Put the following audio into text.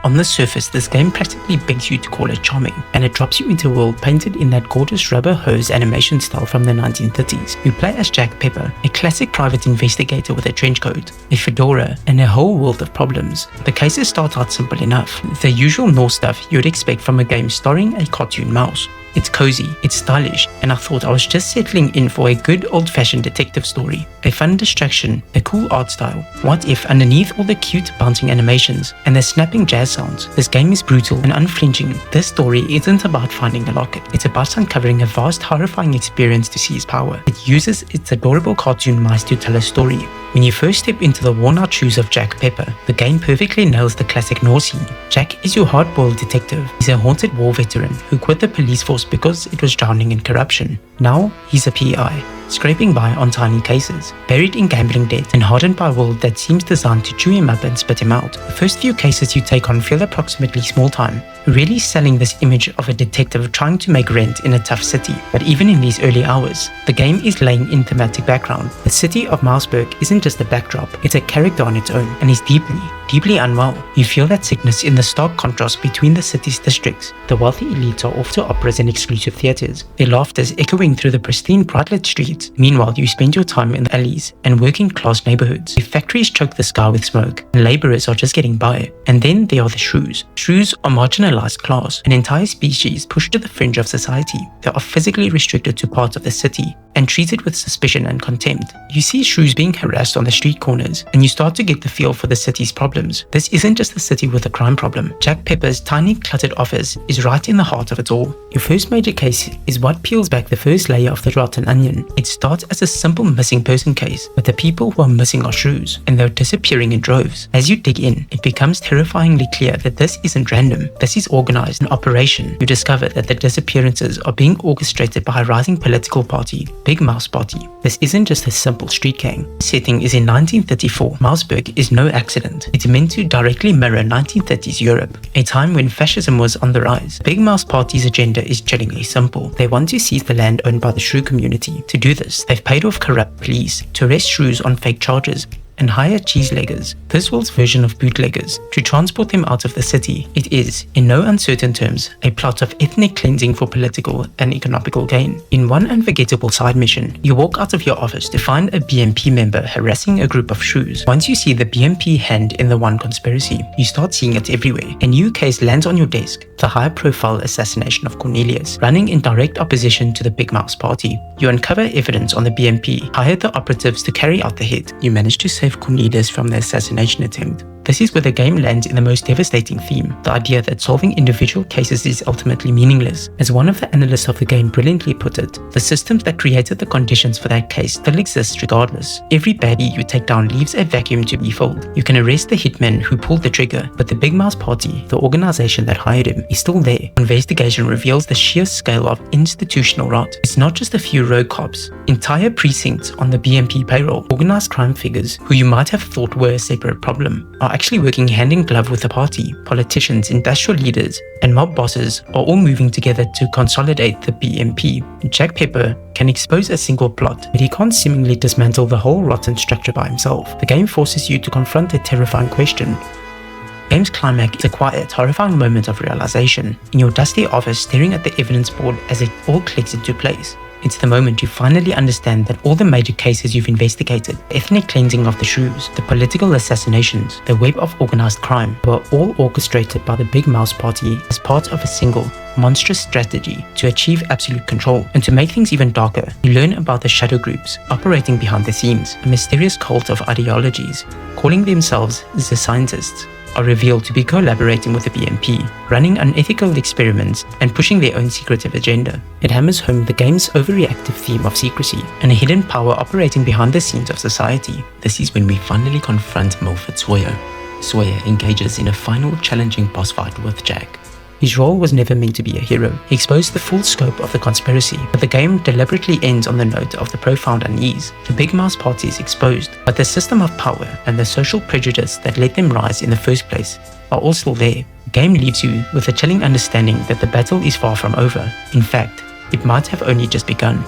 On the surface, this game practically begs you to call it charming, and it drops you into a world painted in that gorgeous rubber hose animation style from the 1930s. You play as Jack Pepper, a classic private investigator with a trench coat, a fedora, and a whole world of problems. The cases start out simple enough, the usual Norse stuff you'd expect from a game starring a cartoon mouse. It's cozy, it's stylish, and I thought I was just settling in for a good old-fashioned detective story. A fun distraction, a cool art style. What if underneath all the cute bouncing animations and the snapping jazz sounds, this game is brutal and unflinching? This story isn't about finding a locket, it's about uncovering a vast, horrifying experience to seize power. It uses its adorable cartoon mice to tell a story. When you first step into the worn-out shoes of Jack Pepper, the game perfectly nails the classic Norse scene. Jack is your hard-boiled detective. He's a haunted war veteran who quit the police force because it was drowning in corruption. Now, he's a PI, scraping by on tiny cases, buried in gambling debt and hardened by a world that seems designed to chew him up and spit him out. The first few cases you take on feel approximately small time, really selling this image of a detective trying to make rent in a tough city. But even in these early hours, the game is laying in thematic background. The city of Mouseburg isn't just a backdrop, it's a character on its own, and is deeply unwell. You feel that sickness in the stark contrast between the city's districts. The wealthy elites are off to operas and exclusive theatres, their laughters echoing through the pristine bright-lit streets. Meanwhile, you spend your time in the alleys and working-class neighbourhoods. If factories choke the sky with smoke, and labourers are just getting by. And then there are the shrews. Shrews are marginalised class, an entire species pushed to the fringe of society. They are physically restricted to parts of the city and treated with suspicion and contempt. You see shrews being harassed on the street corners, and you start to get the feel for the city's problems. This isn't just a city with a crime problem. Jack Pepper's tiny cluttered office is right in the heart of it all. Your first major case is what peels back the first layer of the rotten onion. It starts as a simple missing person case, but the people who are missing are shrews, and they're disappearing in droves. As you dig in, it becomes terrifyingly clear that this isn't random. This is organized, an operation. You discover that the disappearances are being orchestrated by a rising political party, Big Mouse Party. This isn't just a simple street gang. The setting is in 1934. Mouseburg is no accident. It's meant to directly mirror 1930s Europe, a time when fascism was on the rise. Big Mouse Party's agenda is chillingly simple. They want to seize the land owned by the shrew community. To do this, they've paid off corrupt police to arrest shrews on fake charges and hire cheeseleggers, this world's version of bootleggers, to transport them out of the city. It is, in no uncertain terms, a plot of ethnic cleansing for political and economical gain. In one unforgettable side mission, you walk out of your office to find a BMP member harassing a group of shrews. Once you see the BMP hand in the one conspiracy, you start seeing it everywhere. A new case lands on your desk, the high-profile assassination of Cornelius, running in direct opposition to the Big Mouse Party. You uncover evidence on the BMP, hire the operatives to carry out the hit. You manage to save Cornelius from the assassination attempt. This is where the game lands in the most devastating theme, the idea that solving individual cases is ultimately meaningless. As one of the analysts of the game brilliantly put it, the systems that created the conditions for that case still exist regardless. Every baddie you take down leaves a vacuum to be filled. You can arrest the hitman who pulled the trigger, but the Big Mouse Party, the organization that hired him, is still there. Investigation reveals the sheer scale of institutional rot. It's not just a few rogue cops. Entire precincts on the BMP payroll, organized crime figures who you might have thought were a separate problem, are actually working hand in glove with the party. Politicians, industrial leaders, and mob bosses are all moving together to consolidate the BMP. Jack Pepper can expose a single plot, but he can't seemingly dismantle the whole rotten structure by himself. The game forces you to confront a terrifying question. The game's climax is a quiet, horrifying moment of realization, in your dusty office staring at the evidence board as it all clicks into place. It's the moment you finally understand that all the major cases you've investigated, the ethnic cleansing of the shrews, the political assassinations, the web of organized crime, were all orchestrated by the Big Mouse Party as part of a single, monstrous strategy to achieve absolute control. And to make things even darker, you learn about the shadow groups operating behind the scenes, a mysterious cult of ideologies, calling themselves the scientists, are revealed to be collaborating with the BMP, running unethical experiments and pushing their own secretive agenda. It hammers home the game's overreactive theme of secrecy and a hidden power operating behind the scenes of society. This is when we finally confront Milford Sawyer. Sawyer engages in a final challenging boss fight with Jack. His role was never meant to be a hero. He exposed the full scope of the conspiracy, but the game deliberately ends on the note of the profound unease. The Big Mouse Party is exposed, but the system of power and the social prejudice that let them rise in the first place are all still there. The game leaves you with a chilling understanding that the battle is far from over. In fact, it might have only just begun.